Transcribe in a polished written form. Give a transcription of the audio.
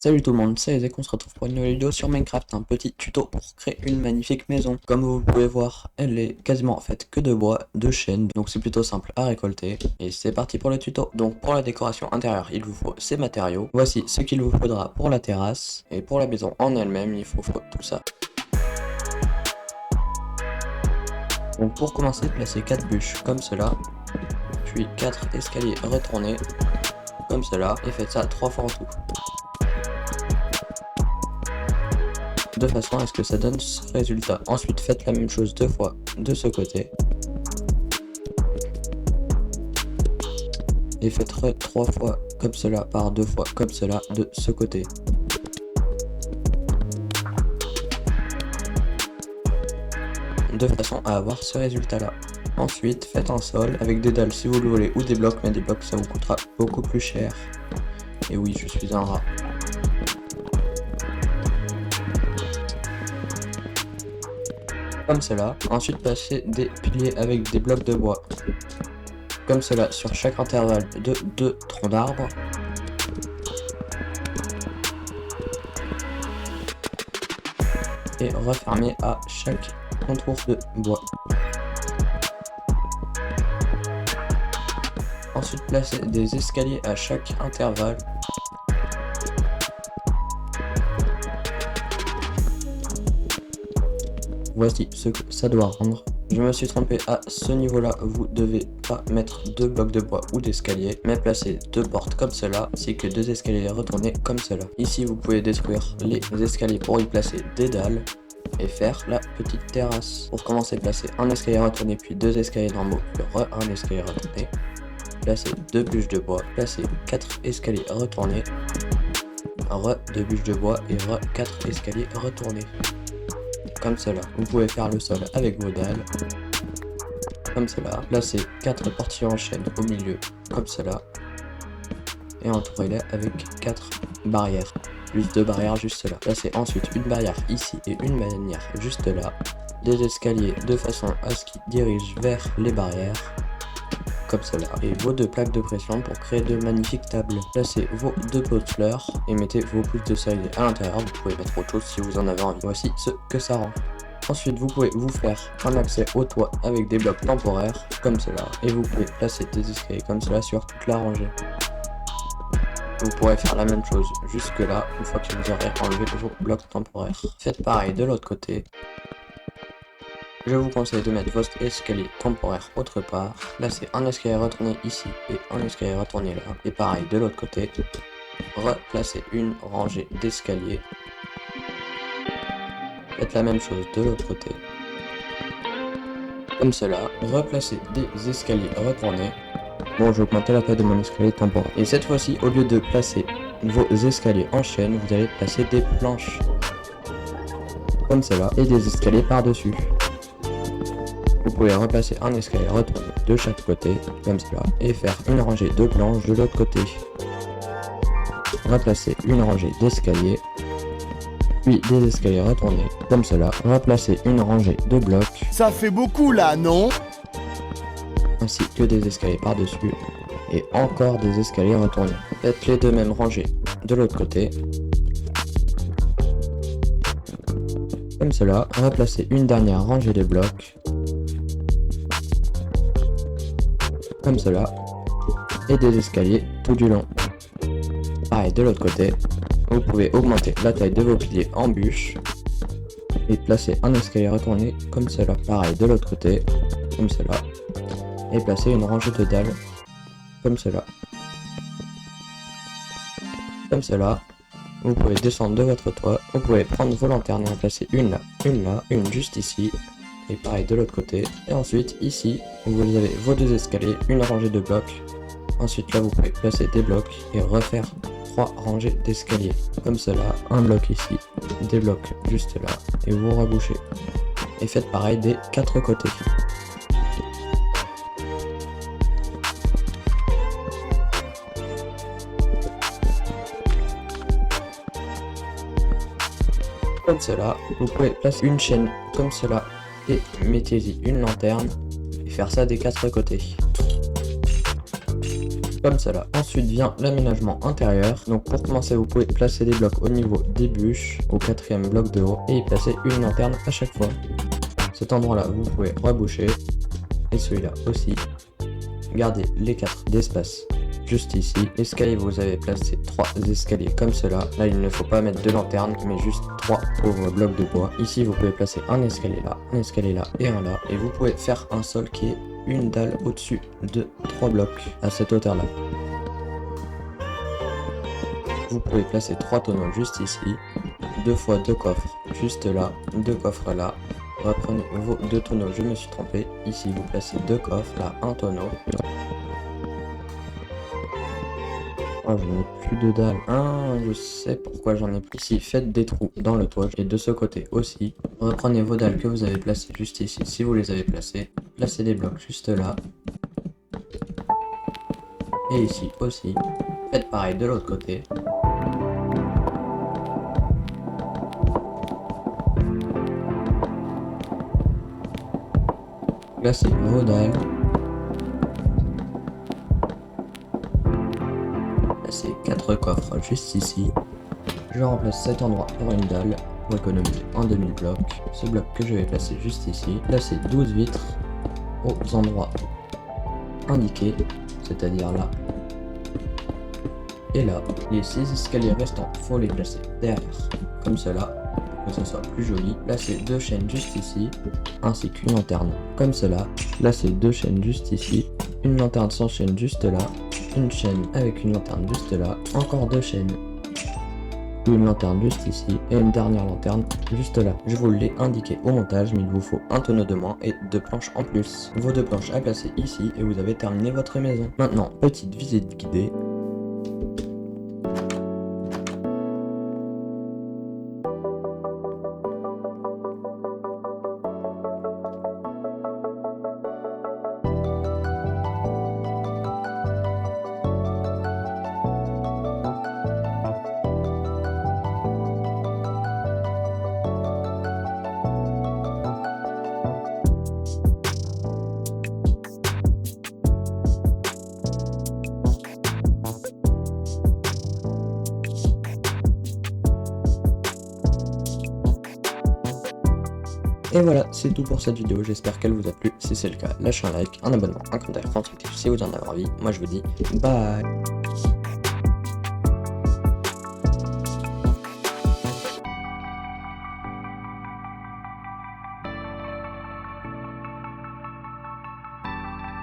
Salut tout le monde, c'est Ezek, on se retrouve pour une nouvelle vidéo sur Minecraft, un petit tuto pour créer une magnifique maison. Comme vous pouvez voir, elle est quasiment faite que de bois, de chêne, donc c'est plutôt simple à récolter. Et c'est parti pour le tuto. Donc pour la décoration intérieure, il vous faut ces matériaux. Voici ce qu'il vous faudra pour la terrasse, et pour la maison en elle-même, il faut tout ça. Donc pour commencer, placez 4 bûches comme cela, puis 4 escaliers retournés comme cela, et faites ça 3 fois en tout. De façon à ce que ça donne ce résultat. Ensuite, faites la même chose 2 fois de ce côté. Et faites 3 fois comme cela par 2 fois comme cela de ce côté. De façon à avoir ce résultat là. Ensuite, faites un sol avec des dalles si vous le voulez ou des blocs, mais des blocs ça vous coûtera beaucoup plus cher. Et oui, je suis un rat. Comme cela. Ensuite, placez des piliers avec des blocs de bois. Comme cela sur chaque intervalle de 2 troncs d'arbres. Et refermez à chaque contour de bois. Ensuite, placez des escaliers à chaque intervalle. Voici ce que ça doit rendre. Je me suis trompé à ce niveau là, vous devez pas mettre 2 blocs de bois ou d'escalier, mais placer 2 portes comme cela, ainsi que 2 escaliers retournés comme cela. Ici vous pouvez détruire les escaliers pour y placer des dalles et faire la petite terrasse. Pour commencer, placez un escalier retourné, puis 2 escaliers normaux, puis un escalier retourné. Placez 2 bûches de bois, placez 4 escaliers retournés, 2 bûches de bois et 4 escaliers retournés. Comme cela. Vous pouvez faire le sol avec vos dalles. Comme cela. Placez 4 portillons en chaîne au milieu. Comme cela. Et entourez-les avec 4 barrières. Plus 2 barrières juste là. Placez ensuite une barrière ici et une barrière juste là. Des escaliers de façon à ce qu'ils dirigent vers les barrières. Comme cela. Et vos 2 plaques de pression pour créer de magnifiques tables. Placez vos 2 pots de fleurs et mettez vos pousses de cerisier à l'intérieur. Vous pouvez mettre autre chose si vous en avez envie. Voici ce que ça rend. Ensuite, vous pouvez vous faire un accès au toit avec des blocs temporaires comme cela. Et vous pouvez placer des escaliers comme cela sur toute la rangée. Vous pourrez faire la même chose jusque là une fois que vous aurez enlevé vos blocs temporaires. Faites pareil de l'autre côté. Je vous conseille de mettre votre escalier temporaire autre part. Placez un escalier retourné ici et un escalier retourné là. Et pareil de l'autre côté. Replacez une rangée d'escaliers. Faites la même chose de l'autre côté. Comme cela. Replacez des escaliers retournés. Bon, je vais augmenter la taille de mon escalier temporaire. Et cette fois-ci, au lieu de placer vos escaliers en chaîne, vous allez placer des planches. Comme cela. Et des escaliers par-dessus. Vous pouvez replacer un escalier retourné de chaque côté, comme cela, et faire une rangée de planches de l'autre côté. Replacer une rangée d'escaliers, puis des escaliers retournés, comme cela. Replacer une rangée de blocs. Ça fait beaucoup là, non? Ainsi que des escaliers par-dessus, et encore des escaliers retournés. Faites les 2 mêmes rangées de l'autre côté. Comme cela. Replacer une dernière rangée de blocs. Comme cela, et des escaliers tout du long. Pareil de l'autre côté, vous pouvez augmenter la taille de vos piliers en bûches et placer un escalier retourné comme cela. Pareil de l'autre côté, comme cela, et placer une rangée de dalles comme cela. Comme cela, vous pouvez descendre de votre toit, vous pouvez prendre vos lanternes et en placer une là, une juste ici. Et pareil de l'autre côté. Et ensuite ici, vous avez vos 2 escaliers, une rangée de blocs. Ensuite là vous pouvez placer des blocs et refaire 3 rangées d'escaliers. Comme cela, un bloc ici, des blocs juste là. Et vous rebouchez. Et faites pareil des 4 côtés. Comme cela, vous pouvez placer une chaîne comme cela. Et mettez-y une lanterne et faire ça des 4 côtés. comme cela. Ensuite vient l'aménagement intérieur. Donc pour commencer, vous pouvez placer des blocs au niveau des bûches, au 4e bloc de haut, et y placer une lanterne à chaque fois. Cet endroit là vous pouvez reboucher, et celui-là aussi. Gardez les 4 d'espace juste ici. L'escalier, vous avez placé 3 escaliers comme cela. Là il ne faut pas mettre de lanterne mais juste 3 pauvres blocs de bois. Ici vous pouvez placer un escalier là et un là. Et vous pouvez faire un sol qui est une dalle au-dessus de 3 blocs à cette hauteur là. Vous pouvez placer 3 tonneaux juste ici, 2 fois 2 coffres juste là, 2 coffres là. Reprenez vos 2 tonneaux, je me suis trompé. Ici vous placez 2 coffres, là un tonneau. Oh, je n'ai plus de dalles. Ah, je sais pourquoi j'en ai plus. Ici, faites des trous dans le toit et de ce côté aussi. Reprenez vos dalles que vous avez placées juste ici, si vous les avez placées. Placez des blocs juste là. Et ici aussi. Faites pareil de l'autre côté. Placez vos dalles. Placez 4 coffres juste ici. Je remplace cet endroit par une dalle pour économiser un demi-bloc. Ce bloc que je vais placer juste ici. Placez 12 vitres aux endroits indiqués, c'est-à-dire là et là. Les 6 escaliers restants, faut les placer derrière, comme cela, pour que ce soit plus joli. Placez 2 chaînes juste ici, ainsi qu'une lanterne, comme cela. Placez 2 chaînes juste ici, une lanterne sans chaîne juste là, une chaîne avec une lanterne juste là, encore 2 chaînes, une lanterne juste ici et une dernière lanterne juste là. Je vous l'ai indiqué au montage, mais il vous faut un tonneau de moins et 2 planches en plus. Vos 2 planches à placer ici et vous avez terminé votre maison. Maintenant, petite visite guidée. Et voilà, c'est tout pour cette vidéo, j'espère qu'elle vous a plu. Si c'est le cas, lâchez un like, un abonnement, un commentaire, un si vous en avez envie. Moi je vous dis bye.